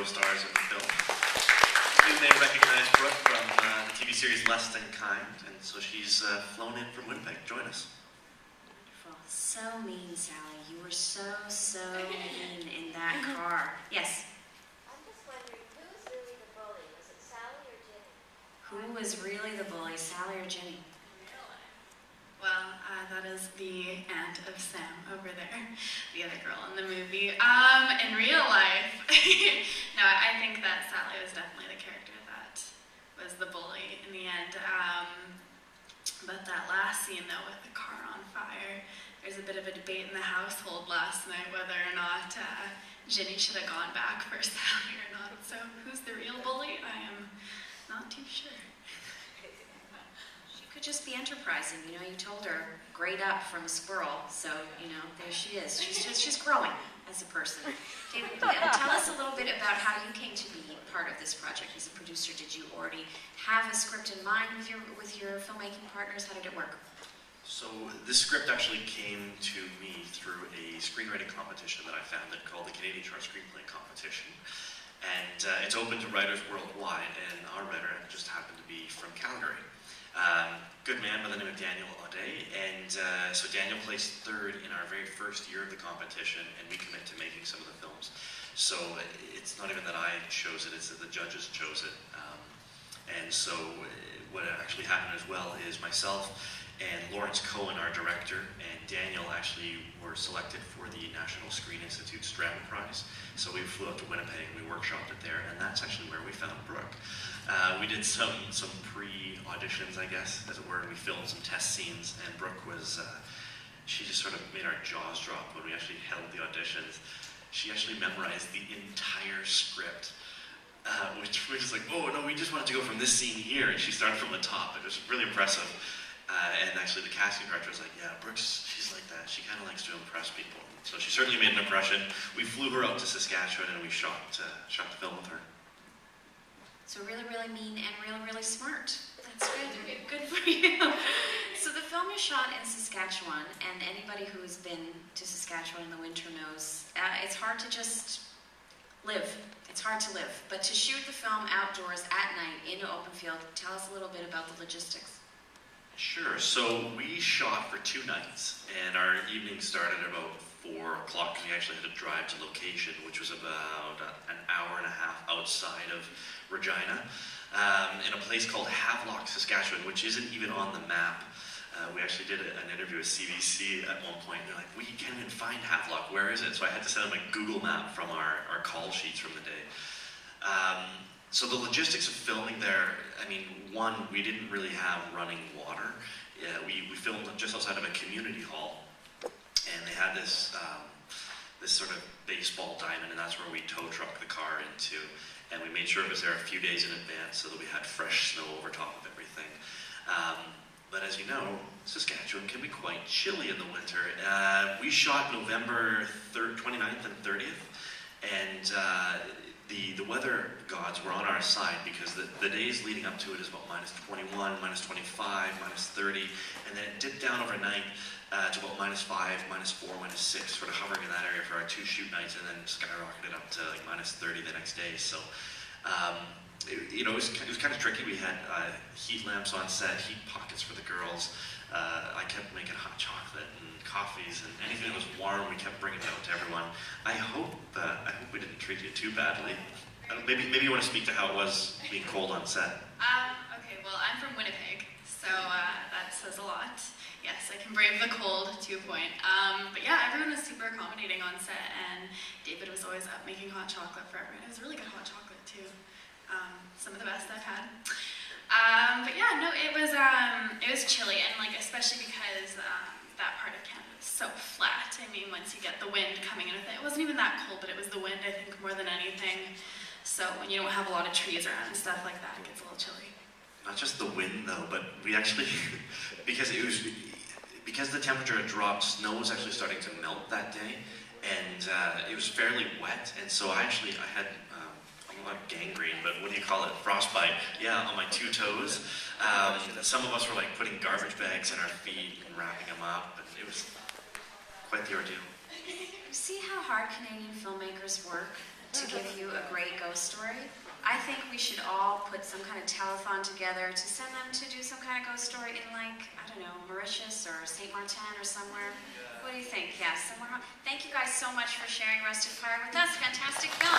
co-stars of the film. You may recognize Brooke from the TV series Less Than Kind, and so she's flown in from Winnipeg to join us. Wonderful. So mean, Sally. You were so mean in that car. Yes? I'm just wondering, who's really the bully? Was it Sally or Ginny? Who was really the bully, Sally or Ginny? Well, that is the aunt of Sam over there, the other girl in the movie. In real life, no, I think that Sally was definitely the character that was the bully in the end. But that last scene, though, with the car on fire, there's a bit of a debate in the household last night whether or not Ginny should have gone back for Sally or not. So who's the real bully? I am not too sure. Could just be enterprising, you know. You told her, grade up from a squirrel, so, you know, there she is. She's growing as a person. David, tell us a little bit about how you came to be part of this project as a producer. Did you already have a script in mind with your filmmaking partners? How did it work? So this script actually came to me through a screenwriting competition that I founded called the Canadian Short Screenplay Competition. And it's open to writers worldwide, and our writer just happened to be from Calgary. Good man by the name of Daniel Audet, and so Daniel placed third in our very first year of the competition, and we commit to making some of the films. So it's not even that I chose it, it's that the judges chose it. And so what actually happened as well is myself and Lawrence Cohen, our director, and Daniel actually were selected for the National Screen Institute Strand Prize. So we flew up to Winnipeg, we workshopped it there, and that's actually where we found Brooke. We did some pre-auditions, I guess, as it were, and we filmed some test scenes, and Brooke was, she just sort of made our jaws drop when we actually held the auditions. She actually memorized the entire script, which was like, oh no, we just wanted to go from this scene here, and she started from the top. It was really impressive. And actually the casting director was like, yeah, Brooke's, she's like that. She kind of likes to impress people. So she certainly made an impression. We flew her out to Saskatchewan and we shot the film with her. So really mean and really smart. That's good. Good for you. So the film is shot in Saskatchewan, and anybody who has been to Saskatchewan in the winter knows it's hard to just live. It's hard to live. But to shoot the film outdoors at night in an open field, tell us a little bit about the logistics. Sure. So we shot for 2 nights, and our evening started at about 4 o'clock. We actually had to drive to location, which was about an hour and a half outside of Regina, in a place called Havelock, Saskatchewan, which isn't even on the map. We actually did an interview with CBC at one point. They're like, we can't even find Havelock. Where is it? So I had to send them a Google map from our call sheets from the day. So the logistics of filming there, I mean, one, we didn't really have running water. Yeah, we filmed just outside of a community hall, and they had this this sort of baseball diamond, and that's where we tow truck the car into. And we made sure it was there a few days in advance so that we had fresh snow over top of everything. But as you know, Saskatchewan can be quite chilly in the winter. We shot November 29th and 30th, and the weather gods were on our side because the days leading up to it is about -21, -25, -30, and then it dipped down overnight to about -5, -4, -6, sort of hovering in that area for our 2 shoot nights, and then skyrocketed up to like -30 the next day. So it was kind of tricky. We had heat lamps on set, heat pockets for the girls. I kept making hot chocolate and coffees, and anything that was warm we kept bringing out to everyone. I hope we didn't treat you too badly. Maybe you want to speak to how it was being cold on set. Okay, well, I'm from Winnipeg, so that says a lot. Yes, I can brave the cold to a point. But yeah, everyone was super accommodating on set, and David was always up making hot chocolate for everyone. It was really good hot chocolate too. Some of the best I've had. But yeah, no, it was chilly, and like especially because that part of Canada is so flat. I mean, once you get the wind coming in with it, it wasn't even that cold, but it was the wind, I think, more than anything. So when you don't have a lot of trees around and stuff like that, it gets a little chilly. Not just the wind though, but we actually, because the temperature had dropped, snow was actually starting to melt that day, and it was fairly wet, and so I had not gangrene, but what do you call it? Frostbite. Yeah, on my 2 toes. Some of us were like putting garbage bags in our feet and wrapping them up, and it was quite the ordeal. You see how hard Canadian filmmakers work? to give you a great ghost story. I think we should all put some kind of telethon together to send them to do some kind of ghost story in, like, I don't know, Mauritius or St. Martin or somewhere. What do you think? Yeah, somewhere. Thank you guys so much for sharing Rusted Pyre with us. Fantastic film.